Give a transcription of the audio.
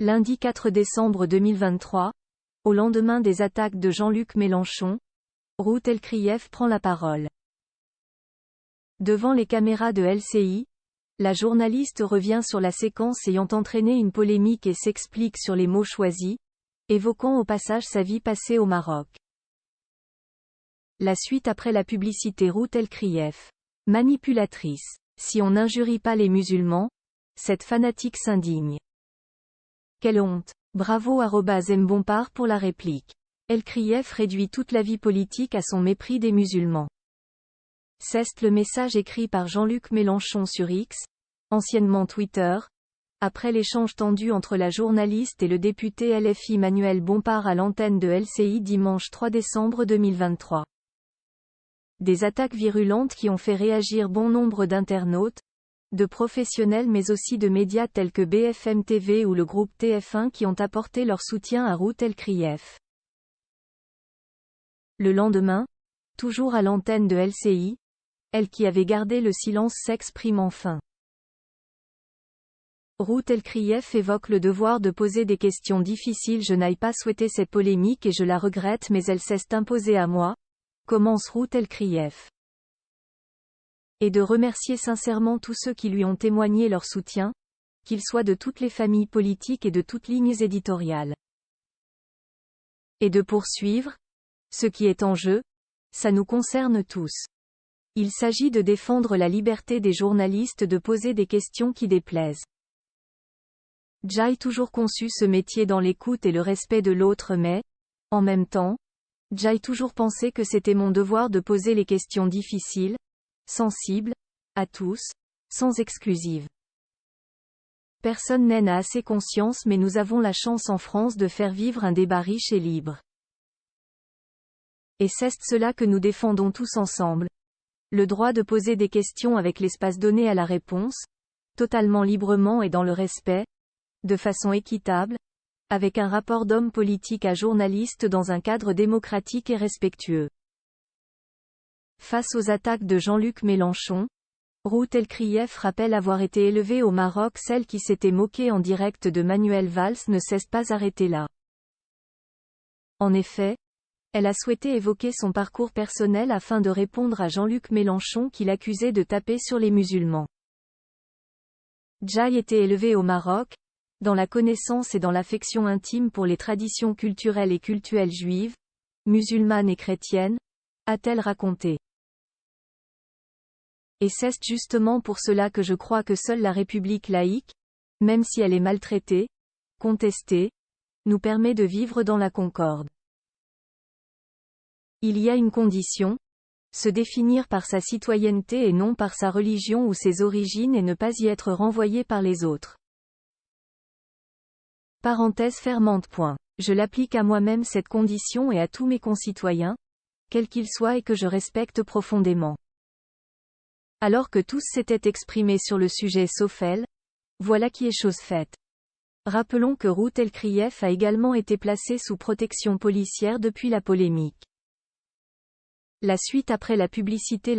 Lundi 4 décembre 2023, au lendemain des attaques de Jean-Luc Mélenchon, Ruth Elkrief prend la parole. Devant les caméras de LCI, la journaliste revient sur la séquence ayant entraîné une polémique et s'explique sur les mots choisis, évoquant au passage sa vie passée au Maroc. La suite après la publicité. Ruth Elkrief. Manipulatrice. Si on n'injurie pas les musulmans, cette fanatique s'indigne. Quelle honte. Bravo @mbompard pour la réplique. Elkrief réduit toute la vie politique à son mépris des musulmans. C'est le message écrit par Jean-Luc Mélenchon sur X, anciennement Twitter, après l'échange tendu entre la journaliste et le député LFI Manuel Bompard à l'antenne de LCI dimanche 3 décembre 2023. Des attaques virulentes qui ont fait réagir bon nombre d'internautes, de professionnels mais aussi de médias tels que BFM TV ou le groupe TF1 qui ont apporté leur soutien à Ruth Elkrief. Le lendemain, toujours à l'antenne de LCI, elle qui avait gardé le silence s'exprime enfin. Ruth Elkrief évoque le devoir de poser des questions difficiles. Je n'ai pas souhaité cette polémique et je la regrette mais elle s'est imposée à moi, commence Ruth Elkrief. Et de remercier sincèrement tous ceux qui lui ont témoigné leur soutien, qu'ils soient de toutes les familles politiques et de toutes lignes éditoriales. Et de poursuivre, ce qui est en jeu, ça nous concerne tous. Il s'agit de défendre la liberté des journalistes de poser des questions qui déplaisent. J'ai toujours conçu ce métier dans l'écoute et le respect de l'autre mais, en même temps, j'ai toujours pensé que c'était mon devoir de poser les questions difficiles, sensibles, à tous, sans exclusive. Personne n'en a assez conscience mais nous avons la chance en France de faire vivre un débat riche et libre. Et c'est cela que nous défendons tous ensemble. Le droit de poser des questions avec l'espace donné à la réponse, totalement librement et dans le respect, de façon équitable, avec un rapport d'homme politique à journaliste dans un cadre démocratique et respectueux. Face aux attaques de Jean-Luc Mélenchon, Ruth Elkrief rappelle avoir été élevée au Maroc. Celle qui s'était moquée en direct de Manuel Valls ne s'est pas arrêtée là. En effet, elle a souhaité évoquer son parcours personnel afin de répondre à Jean-Luc Mélenchon qui l'accusait de taper sur les musulmans. J'ai été élevée au Maroc, dans la connaissance et dans l'affection intime pour les traditions culturelles et cultuelles juives, musulmanes et chrétiennes, a-t-elle raconté. Et c'est justement pour cela que je crois que seule la République laïque, même si elle est maltraitée, contestée, nous permet de vivre dans la concorde. Il y a une condition, se définir par sa citoyenneté et non par sa religion ou ses origines et ne pas y être renvoyé par les autres. Parenthèse fermante. Je l'applique à moi-même cette condition et à tous mes concitoyens, quels qu'ils soient et que je respecte profondément. Alors que tous s'étaient exprimés sur le sujet sauf elle, voilà qui est chose faite. Rappelons que Ruth Elkrief a également été placée sous protection policière depuis la polémique. La suite après la publicité.